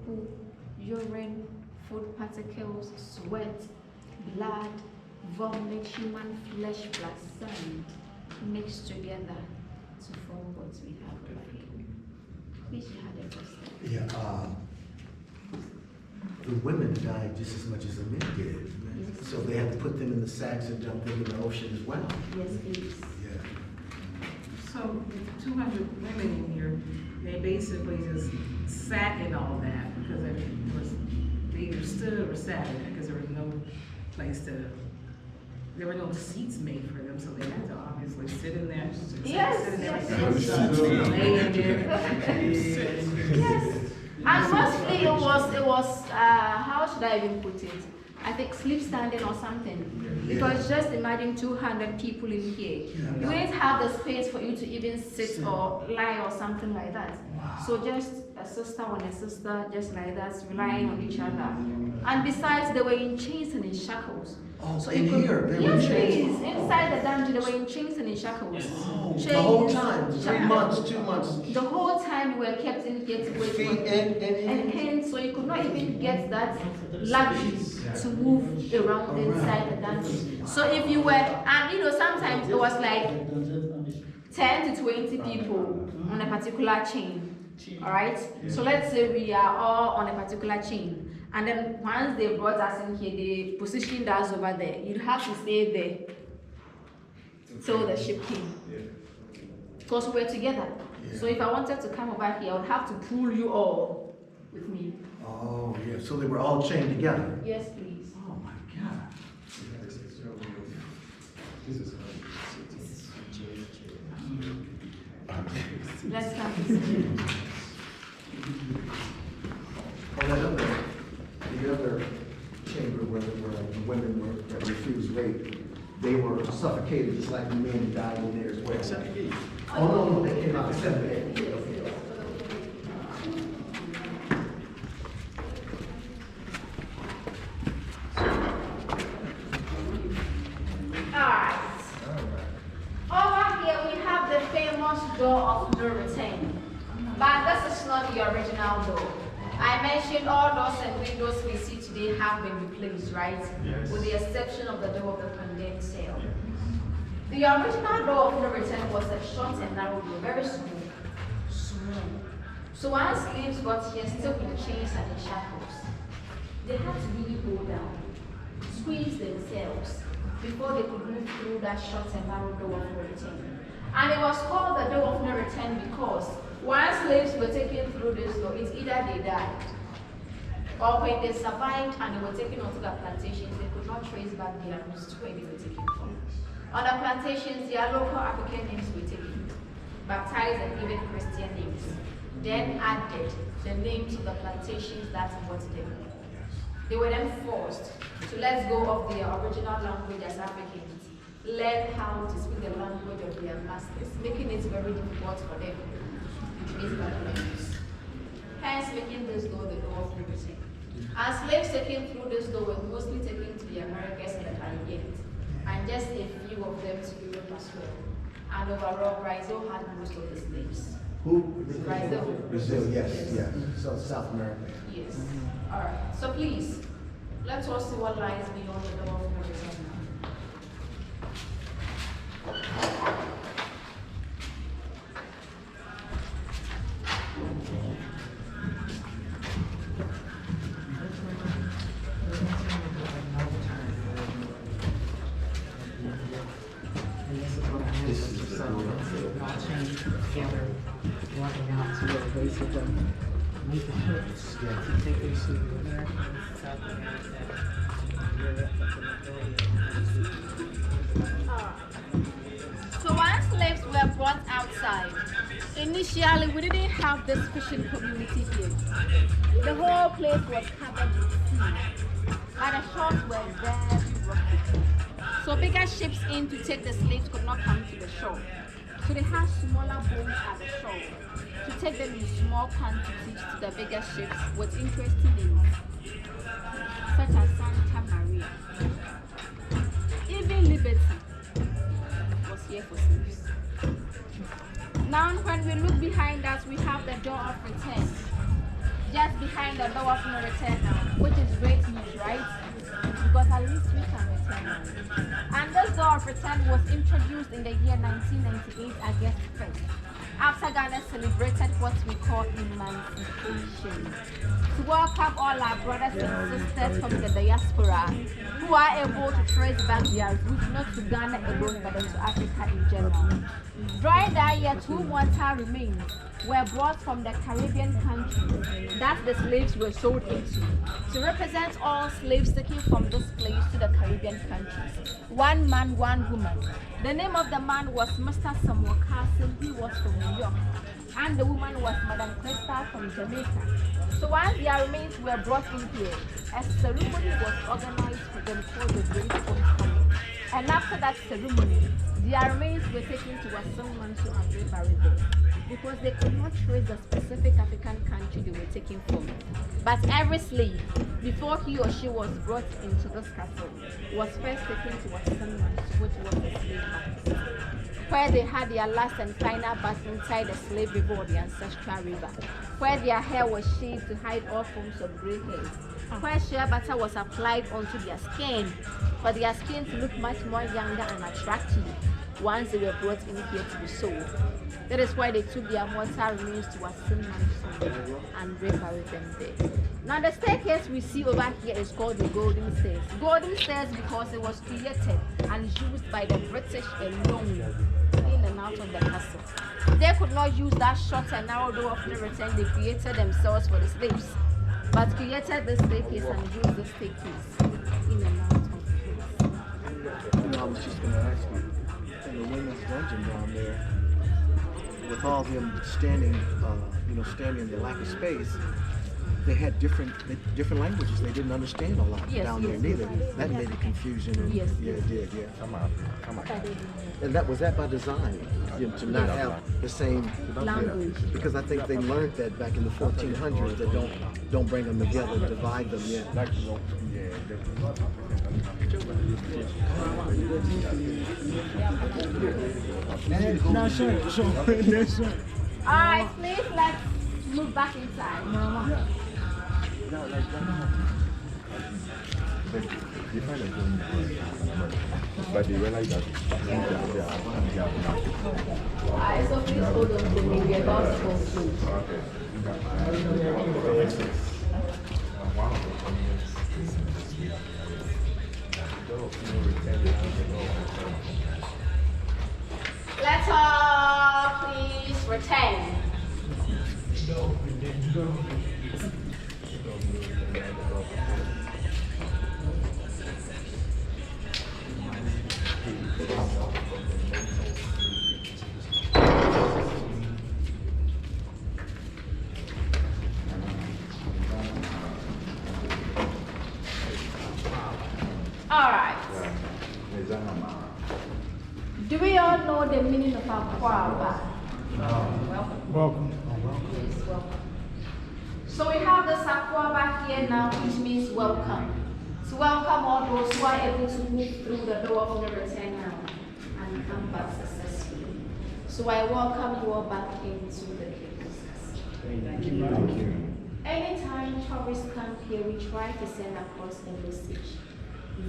poo, urine, food particles, sweat, blood, vomit, human flesh plus sand mixed together to form what we have over here. Which had a first step. Yeah, the women died just as much as the men did. Yes. So they had to put them in the sacks and dump them in the ocean as well. Yes, please. Yeah. So 200 women in here, they basically just sat in all that because they either stood or sat in it because there was no place to, there were no seats made for them, so they had to obviously sit in there. Yes, sit in there, yes, lay in there. Yes. And mostly it was how should I even put it? I think sleep standing or something. Because just imagine 200 people in here. You wouldn't have the space for you to even sit or lie or something like that. Wow. So just a sister on a sister, just like that, relying on each other. And besides, they were in chains and in shackles. Oh, so in you could, here, they were yes, in chains? please. Inside the dungeon, they were in chains and in shackles. Oh, Chains, the whole time, 3 shackles. months, 2 months. The whole time you were kept in here to wait Feet for and hands, so you could not even get that luxury to move around inside the dungeon. So if you were, and you know, sometimes it was like 10 to 20 people on a particular chain. All right. So let's say we are all on a particular chain. And then once they brought us in here, they positioned us over there. You'd have to stay there till the ship came. Because we're together. So if I wanted to come over here, I would have to pull you all with me. Oh, yeah, so they were all chained together. Yes, please. Oh, my God. Let's come to see. Oh, the other chamber where the women were that refused rape, they were suffocated just like the men died in there as well. Except the Oh, no, they came out except the Alright. Over here we have the famous door of no return. But this is not the original door. I mentioned all doors and windows we see today have been replaced, right? Yes. With the exception of the door of the condemned cell. The original door of no return was a short and narrow door, very small. So once slaves got here, still in chains and in shackles, they had to really go down, squeeze themselves before they could move through that short and narrow door of no return. And it was called the door of no return because once slaves were taken through this door, it's either they died or when they survived and they were taken onto the plantations, they could not trace back their roots to where they were taken from. On the plantations, their local African names were taken, baptized and even Christian names. Then added the names of the plantations that brought them. They were then forced to let go of their original language as Africans, learn how to speak the language of their masters, making it very difficult for them to trace back their roots. Hence, making this door the door of liberty. And slaves taken through this door were mostly taken to the Americas and the Caribbean, and just a few of them to Europe as well. And overall, Brazil had most of the slaves. Who? Brazil. Brazil, yes, yes. So South America. Yes. All right. So please, let us see what lies beyond the door of no return now. This is the door. All chained together, walking out to where the base of the hooks to take them to America, South America, Europe, So once slaves were brought outside, initially we didn't have this fishing community here. The whole place was covered with sea, and the shores were very rocky. So bigger ships in to take the slaves could not come to the shore. So they had smaller boats at the shore to take them in small quantities to the bigger ships with interesting names, such as Santa Maria. Even Liberty was here for slaves. Now when we look behind us, we have the door of return. Just behind the door of no return now, which is great news, right? Because at least we can return now. And this door of return was introduced in the year 1998, August 1st, after Ghana celebrated what we call emancipation. To welcome all our brothers and sisters from the diaspora who are able to trace back their roots not to Ghana alone but to Africa in general. During that year, 2 mortal remains were brought from the Caribbean countries that the slaves were sold into to represent all slaves taken from this place to the Caribbean countries. 1 man, 1 woman. The name of the man was Mr. Samuel Castle, he was from New York, and the woman was Madam Crystal from Jamaica. So once their remains were brought in here, a ceremony was organized for them called the Great Homecoming. And after that ceremony, their remains were taken to Wasanmansu and they buried them, because they could not trace the specific African country they were taken from. But every slave, before he or she was brought into this castle, was first taken to Wasanmansu, which was the slave market, where they had their last and final bath inside the slave river or the ancestral river, where their hair was shaved to hide all forms of gray hairs, where shea butter was applied onto their skin for their skin to look much more younger and attractive once they were brought in here to be sold. That is why they took their mortal remains to Wasanmansu and reburied them there. Now the staircase we see over here is called the Golden Stairs. Golden Stairs because it was created and used by the British alone in and out of the castle. They could not use that short and narrow door of no return they created themselves for the slaves, but created the staircase and used the staircase in and out of the place. I was just going to ask you, in the women's dungeon down there, with all of them standing, standing in the lack of space, they had different languages. They didn't understand a lot down there neither. That made it confusing. Yes. Yeah, it did. Yeah. Come on. And was that by design, to not have the same language? Because I think they learned that back in the 1400s that don't bring them together, divide them. Yeah. All right, please let's move back inside. But they realize that Alright, so please hold on to me. We're about to go through. Let's all please return. Alright. Do we all know the meaning of Aquaba? Welcome. Yes, welcome. So we have this Aquaba here now, which means welcome. To welcome all those who are able to move through the door of no return now and come back successfully. So I welcome you all back into the King's Castle. Thank you. Anytime tourists come here, we try to send across a message